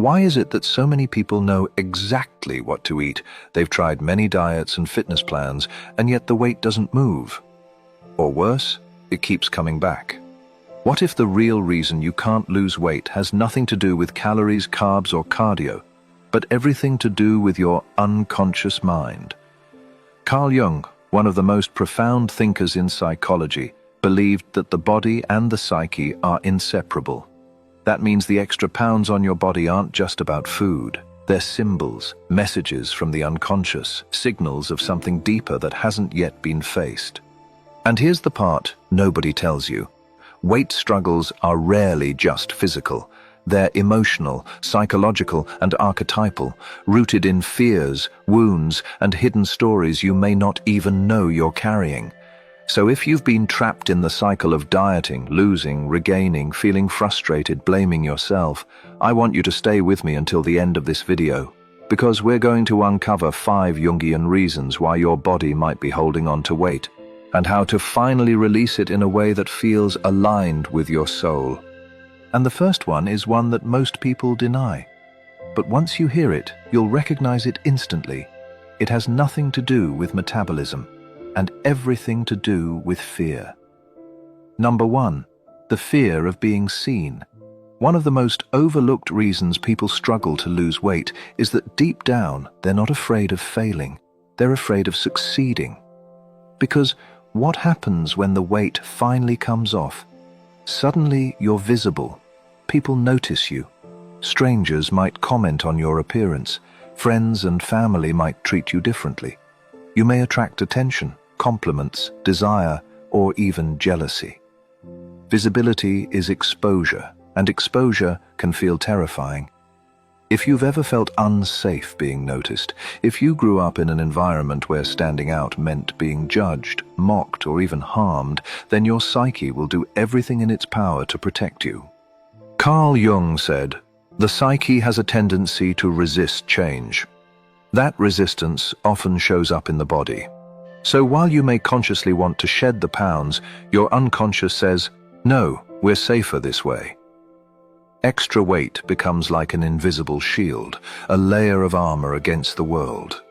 Why is it that so many people know exactly what to eat? They've tried many diets and fitness plans, and yet the weight doesn't move. Or worse, it keeps coming back. What if the real reason you can't lose weight has nothing to do with calories, carbs, or cardio, but everything to do with your unconscious mind? Carl Jung, one of the most profound thinkers in psychology, believed that the body and the psyche are inseparable. That means the extra pounds on your body aren't just about food. They're symbols, messages from the unconscious, signals of something deeper that hasn't yet been faced. And here's the part nobody tells you. Weight struggles are rarely just physical. They're emotional, psychological, and archetypal, rooted in fears, wounds, and hidden stories you may not even know you're carrying. So if you've been trapped in the cycle of dieting, losing, regaining, feeling frustrated, blaming yourself, I want you to stay with me until the end of this video, because we're going to uncover 5 Jungian reasons why your body might be holding on to weight, and how to finally release it in a way that feels aligned with your soul. And the first one is one that most people deny. But once you hear it, you'll recognize it instantly. It has nothing to do with metabolism, and everything to do with fear. Number 1, the fear of being seen. One of the most overlooked reasons people struggle to lose weight is that deep down, they're not afraid of failing. They're afraid of succeeding. Because what happens when the weight finally comes off? Suddenly you're visible. People notice you. Strangers might comment on your appearance. Friends and family might treat you differently. You may attract attention, compliments, desire, or even jealousy. Visibility is exposure, and exposure can feel terrifying. If you've ever felt unsafe being noticed, if you grew up in an environment where standing out meant being judged, mocked, or even harmed, then your psyche will do everything in its power to protect you. Carl Jung said, "The psyche has a tendency to resist change. That resistance often shows up in the body. So while you may consciously want to shed the pounds, your unconscious says, 'No, we're safer this way.' Extra weight becomes like an invisible shield, a layer of armor against the world.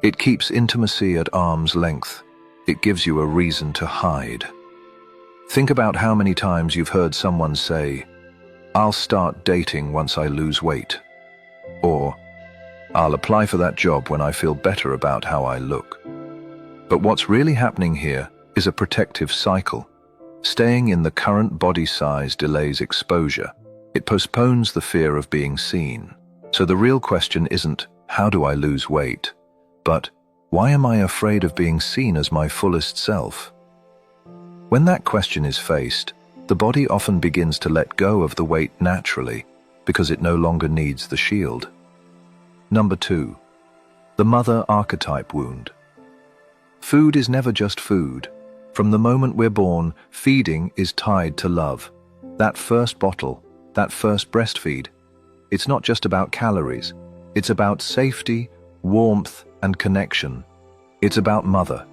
It keeps intimacy at arm's length. It gives you a reason to hide. Think about how many times you've heard someone say, 'I'll start dating once I lose weight,' or 'I'll apply for that job when I feel better about how I look.' But what's really happening here is a protective cycle. Staying in the current body size delays exposure. It postpones the fear of being seen. So the real question isn't, how do I lose weight? But, why am I afraid of being seen as my fullest self? When that question is faced, the body often begins to let go of the weight naturally, because it no longer needs the shield. Number 2, the mother archetype wound. Food is never just food. From the moment we're born, feeding is tied to love. That first bottle, that first breastfeed, it's not just about calories. It's about safety, warmth, and connection. It's about mother.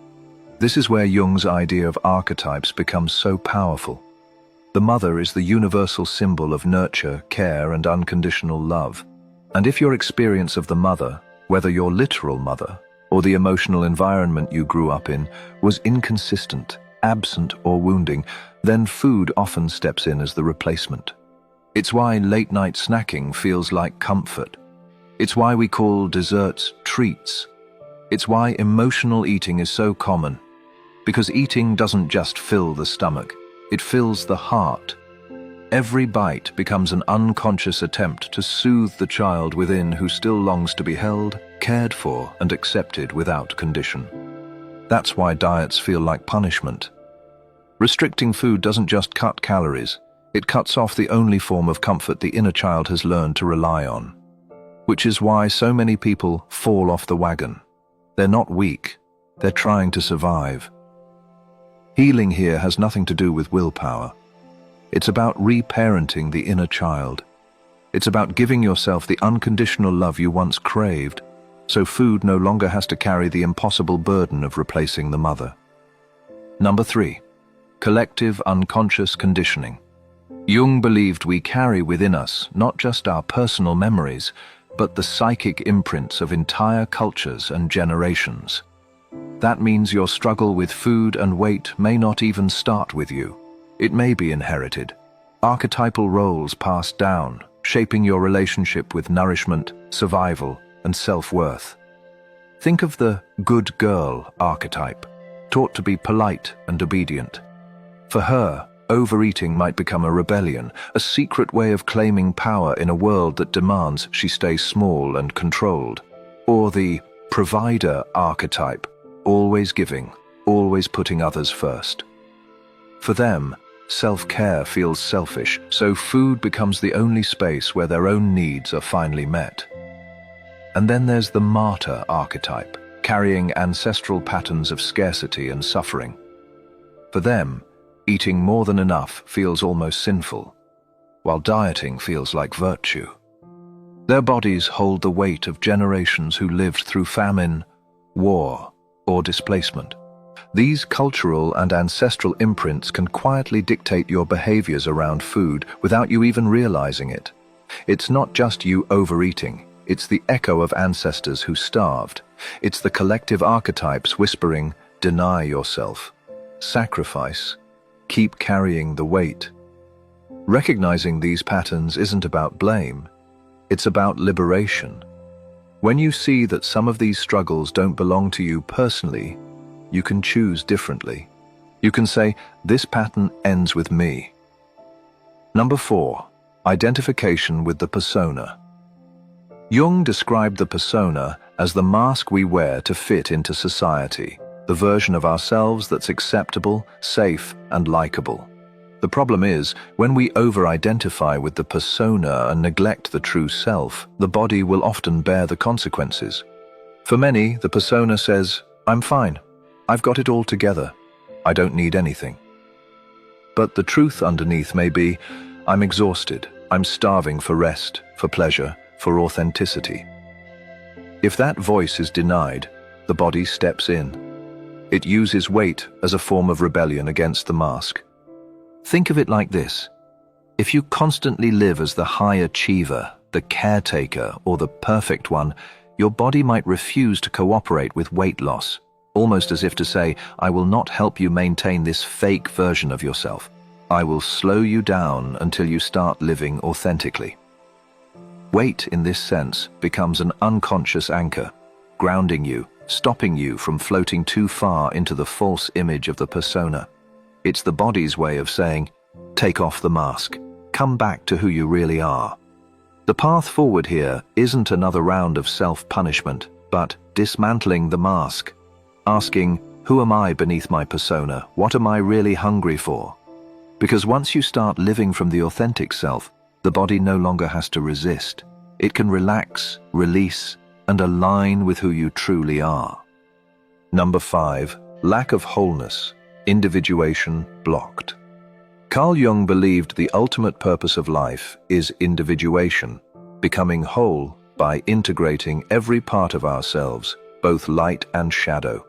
This is where Jung's idea of archetypes becomes so powerful. The mother is the universal symbol of nurture, care, and unconditional love. And if your experience of the mother, whether your literal mother or the emotional environment you grew up in, was inconsistent, absent, or wounding, then food often steps in as the replacement. It's why late-night snacking feels like comfort. It's why we call desserts treats. It's why emotional eating is so common. Because eating doesn't just fill the stomach, it fills the heart. Every bite becomes an unconscious attempt to soothe the child within who still longs to be held, cared for, and accepted without condition. That's why diets feel like punishment. Restricting food doesn't just cut calories. It cuts off the only form of comfort the inner child has learned to rely on. Which is why so many people fall off the wagon. They're not weak. They're trying to survive. Healing here has nothing to do with willpower. It's about reparenting the inner child. It's about giving yourself the unconditional love you once craved, so food no longer has to carry the impossible burden of replacing the mother. Number 3, collective unconscious conditioning. Jung believed we carry within us not just our personal memories, but the psychic imprints of entire cultures and generations. That means your struggle with food and weight may not even start with you. It may be inherited. Archetypal roles passed down, shaping your relationship with nourishment, survival, and self-worth. Think of the good girl archetype, taught to be polite and obedient. For her, overeating might become a rebellion, a secret way of claiming power in a world that demands she stay small and controlled. Or the provider archetype, always giving, always putting others first. For them, self-care feels selfish, so food becomes the only space where their own needs are finally met. And then there's the martyr archetype, carrying ancestral patterns of scarcity and suffering. For them, eating more than enough feels almost sinful, while dieting feels like virtue. Their bodies hold the weight of generations who lived through famine, war, or displacement. These cultural and ancestral imprints can quietly dictate your behaviors around food without you even realizing it. It's not just you overeating, it's the echo of ancestors who starved. It's the collective archetypes whispering, deny yourself, sacrifice, keep carrying the weight. Recognizing these patterns isn't about blame, it's about liberation. When you see that some of these struggles don't belong to you personally, you can choose differently. You can say, this pattern ends with me. Number 4, identification with the persona. Jung described the persona as the mask we wear to fit into society, the version of ourselves that's acceptable, safe, and likable. The problem is, when we over-identify with the persona and neglect the true self, the body will often bear the consequences. For many, the persona says, I'm fine. I've got it all together. I don't need anything. But the truth underneath may be, I'm exhausted. I'm starving for rest, for pleasure, for authenticity. If that voice is denied, the body steps in. It uses weight as a form of rebellion against the mask. Think of it like this. If you constantly live as the high achiever, the caretaker, or the perfect one, your body might refuse to cooperate with weight loss, almost as if to say, I will not help you maintain this fake version of yourself. I will slow you down until you start living authentically. Weight, in this sense, becomes an unconscious anchor, grounding you, stopping you from floating too far into the false image of the persona. It's the body's way of saying, take off the mask, come back to who you really are. The path forward here isn't another round of self-punishment, but dismantling the mask, asking, who am I beneath my persona? What am I really hungry for? Because once you start living from the authentic self, the body no longer has to resist. It can relax, release, and align with who you truly are. Number 5, lack of wholeness, individuation blocked. Carl Jung believed the ultimate purpose of life is individuation, becoming whole by integrating every part of ourselves, both light and shadow.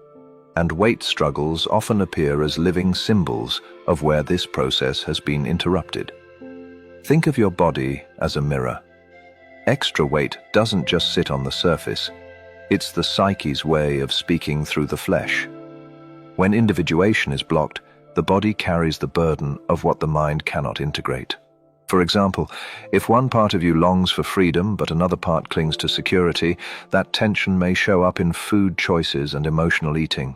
And weight struggles often appear as living symbols of where this process has been interrupted. Think of your body as a mirror. Extra weight doesn't just sit on the surface. It's the psyche's way of speaking through the flesh. When individuation is blocked, the body carries the burden of what the mind cannot integrate. For example, if one part of you longs for freedom but another part clings to security, that tension may show up in food choices and emotional eating.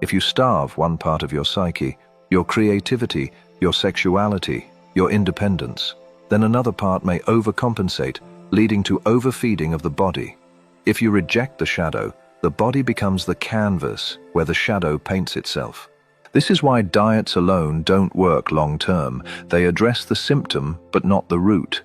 If you starve one part of your psyche, your creativity, your sexuality, your independence, then another part may overcompensate, leading to overfeeding of the body. If you reject the shadow, the body becomes the canvas where the shadow paints itself. This is why diets alone don't work long-term. They address the symptom, but not the root.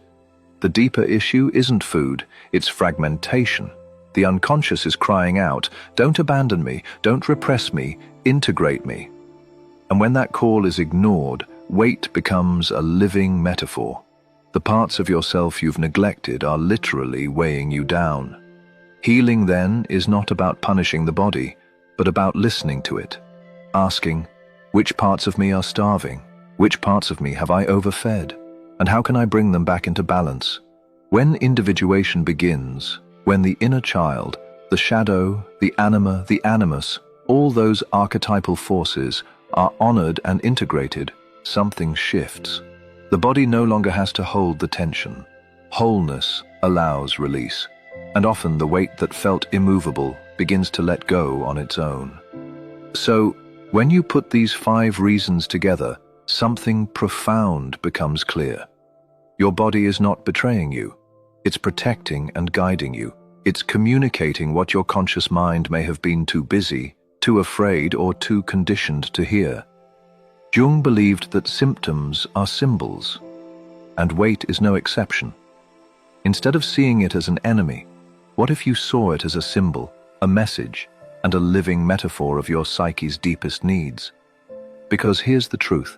The deeper issue isn't food, it's fragmentation. The unconscious is crying out, don't abandon me, don't repress me, integrate me. And when that call is ignored, weight becomes a living metaphor. The parts of yourself you've neglected are literally weighing you down. Healing then is not about punishing the body, but about listening to it, asking, which parts of me are starving? Which parts of me have I overfed? And how can I bring them back into balance? When individuation begins, when the inner child, the shadow, the anima, the animus, all those archetypal forces are honored and integrated, something shifts. The body no longer has to hold the tension. Wholeness allows release, and often the weight that felt immovable begins to let go on its own. So, when you put these 5 reasons together, something profound becomes clear. Your body is not betraying you. It's protecting and guiding you. It's communicating what your conscious mind may have been too busy, too afraid, or too conditioned to hear. Jung believed that symptoms are symbols, and weight is no exception. Instead of seeing it as an enemy, what if you saw it as a symbol, a message, and a living metaphor of your psyche's deepest needs? Because here's the truth.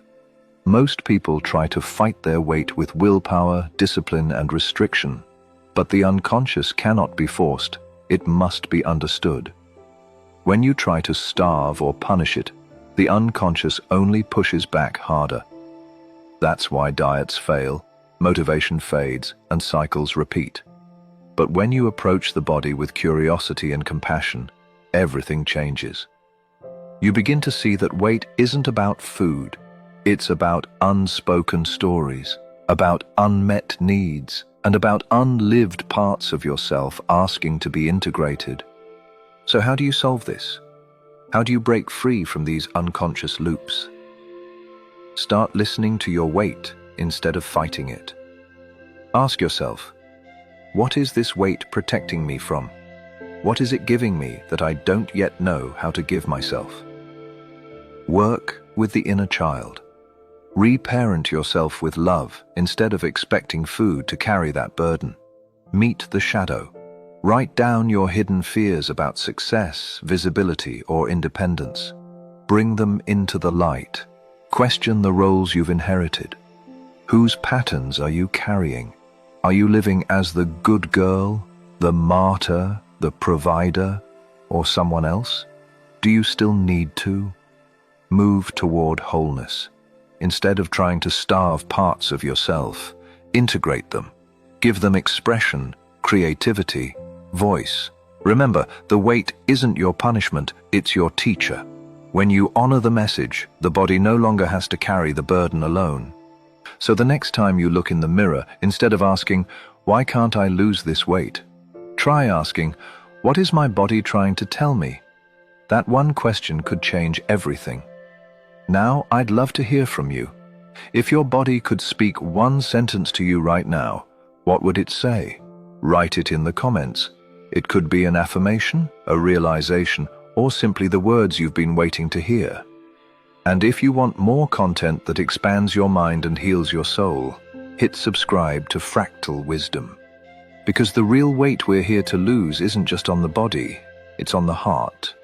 Most people try to fight their weight with willpower, discipline, and restriction. But the unconscious cannot be forced. It must be understood. When you try to starve or punish it, the unconscious only pushes back harder. That's why diets fail, motivation fades, and cycles repeat. But when you approach the body with curiosity and compassion, everything changes. You begin to see that weight isn't about food. It's about unspoken stories, about unmet needs, and about unlived parts of yourself asking to be integrated. So how do you solve this? How do you break free from these unconscious loops? Start listening to your weight instead of fighting it. Ask yourself, what is this weight protecting me from? What is it giving me that I don't yet know how to give myself? Work with the inner child. Reparent yourself with love instead of expecting food to carry that burden. Meet the shadow. Write down your hidden fears about success, visibility, or independence. Bring them into the light. Question the roles you've inherited. Whose patterns are you carrying? Are you living as the good girl, the martyr, the provider, or someone else? Do you still need to? Move toward wholeness. Instead of trying to starve parts of yourself, integrate them. Give them expression, creativity, voice. Remember, the weight isn't your punishment, it's your teacher. When you honor the message, the body no longer has to carry the burden alone. So the next time you look in the mirror, instead of asking, "Why can't I lose this weight?" try asking, "What is my body trying to tell me?" That one question could change everything. Now, I'd love to hear from you. If your body could speak one sentence to you right now, what would it say? Write it in the comments. It could be an affirmation, a realization, or simply the words you've been waiting to hear. And if you want more content that expands your mind and heals your soul, hit subscribe to Fractal Wisdom. Because the real weight we're here to lose isn't just on the body, it's on the heart.